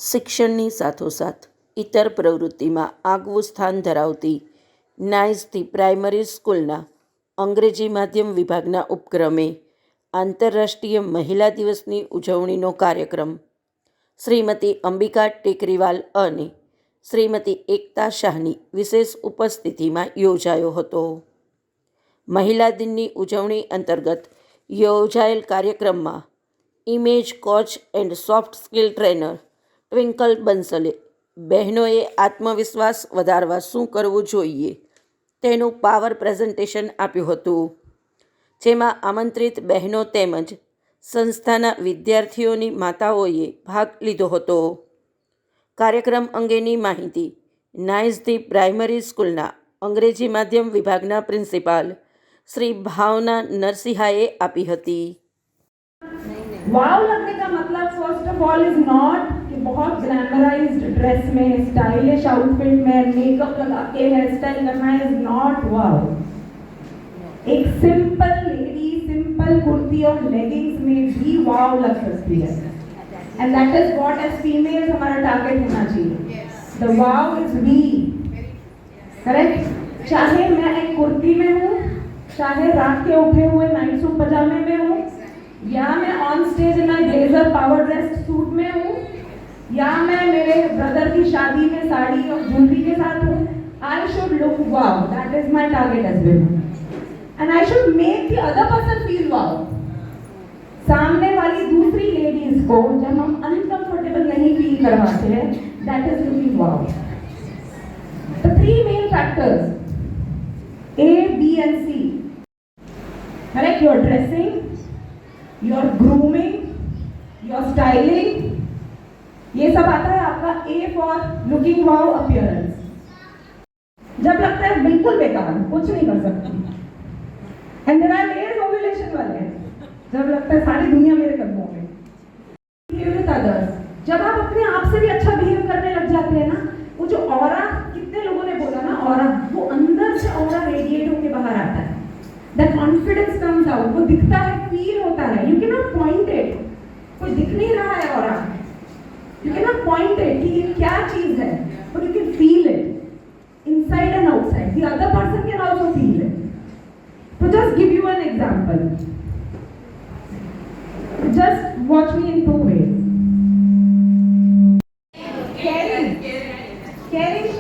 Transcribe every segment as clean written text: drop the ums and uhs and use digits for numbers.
શિક્ષણની સાથોસાથ ઇતર પ્રવૃત્તિમાં આગવું સ્થાન ધરાવતી નાઇસથી પ્રાઇમરી સ્કૂલના અંગ્રેજી માધ્યમ વિભાગના ઉપક્રમે આંતરરાષ્ટ્રીય મહિલા દિવસની ઉજવણીનો કાર્યક્રમ શ્રીમતી અંબિકા ટેકરીવાલ અને શ્રીમતી એકતા શાહની વિશેષ ઉપસ્થિતિમાં યોજાયો હતો. મહિલા દિનની ઉજવણી અંતર્ગત યોજાયેલ કાર્યક્રમમાં image coach and soft skill trainer Twinkle બંસલે બહેનોએ આત્મવિશ્વાસ વધારવા શું કરવું જોઈએ તેનું પાવર પ્રેઝન્ટેશન આપ્યું હતું, જેમાં આમંત્રિત બહેનો તેમજ સંસ્થાના વિદ્યાર્થીઓની માતાઓએ ભાગ લીધો હતો. કાર્યક્રમ અંગેની માહિતી નાઇસથી પ્રાઇમરી સ્કૂલના અંગ્રેજી માધ્યમ વિભાગના પ્રિન્સિપાલ श्री भावना नरसिंहाए आपी हती. वाव लगने का मतलब first of all is not कि बहुत ग्लैमराइज्ड ड्रेस में, स्टाइलिश आउटफिट में मेकअप लगा के हेयर स्टाइल करना इज नॉट वाव. एक सिंपल लेडी सिंपल कुर्ती और लेगिंग्स में भी वाव लग सकती है, and that is what as females हमारा टारगेट होना चाहिए. The wow is we, correct. चाहे मैं एक कुर्ती में हूँ, चाहे रात के उठे हुए नाइट सूट पजामे में हूँ, या मैं on stage in my blazer power dress suit में हूँ, या मैं मेरे ब्रदर की शादी में साड़ी और ज्वेलरी के साथ हूँ, I should look wow. That is my target as well, and I should make the other person feel wow. सामने वाली दूसरी लेडीज को जब हम अनकंफर्टेबल नहीं फील करवाते हैं, that is looking wow. The three main factors A, B and C. Correct? Your dressing, your grooming, your styling. ये सब आता है आपका A for looking wow appearance. जब लगता है बिल्कुल बेकार, कुछ नहीं कर सकती. And there are layers ovulation वाले. जब लगता है सारी दुनिया मेरे कदमों में. With others. जब आप अपने आप से भी अच्छा बिहेव करने लग जाते हैं ना, वो जो ऑरा, कितने लोगों ने बोला ना ऑरा, वो अंदर से ऑरा रेडिएट होके बाहर आता है. That confidence comes out. वो दिखता है, फील होता है. You can not point it. कोई दिख नहीं रहा है aura, you can not point it कि ये क्या चीज है, but you can feel it inside and outside. The other person can also feel it. तो just give you an example. Just watch me in two ways.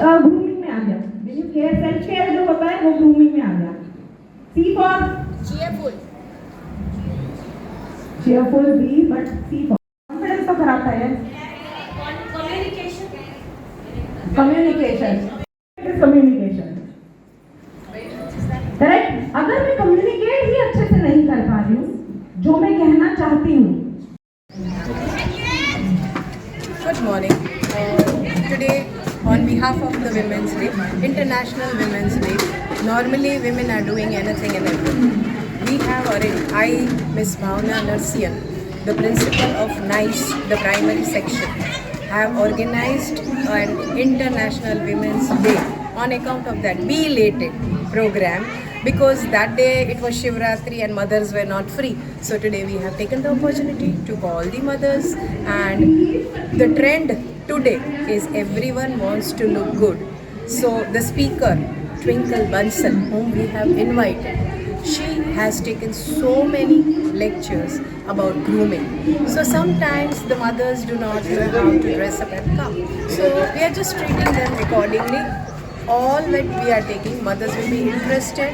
Grooming में आ गया. Care self care जो होता है वो ग्रूमिंग में आ गया. C for cheerful. Cheerful B, but C for confidence तो कराता है. Communication. Communication. Communication. Correct. अगर मैं communicate ही अच्छे से नहीं कर पा रही हूँ जो मैं कहना चाहती हूँ. Good morning. Today, on behalf of the Women's Day, International Women's Day, normally women are doing anything and everything. We have arranged, I, Miss Bhavna Narsian, the principal of NICE, the primary section, have organized an International Women's Day on account of that Be Elated program, because that day it was Shivratri and mothers were not free. So today we have taken the opportunity to call the mothers, and the trend today is everyone wants to look good. So the speaker, Twinkle Bansal, whom we have invited, she has taken so many lectures about grooming. So sometimes the mothers do not know how to dress up and come. So we are just treating them accordingly. All that we are taking, mothers will be interested,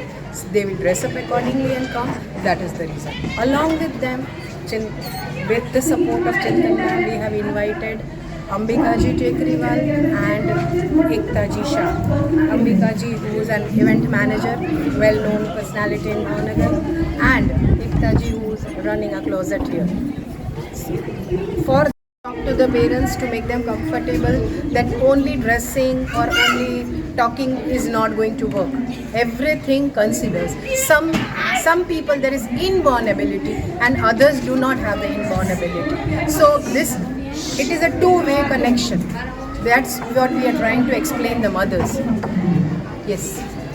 they will dress up accordingly and come. That is the reason. Along with them, with the support of Chintan ma'am, we have invited Ambika ji Tekriwal and Ekta ji Shah. Ambika ji, who is an event manager, well-known personality in Bhavnagar, and Ekta ji, who is running a closet here. For talk to the parents to make them comfortable that only dressing or only talking is not going to work. Everything considers. Some people there is inborn ability and others do not have the inborn ability. So it is a two-way connection. That's what we are trying to explain the mothers. Yes.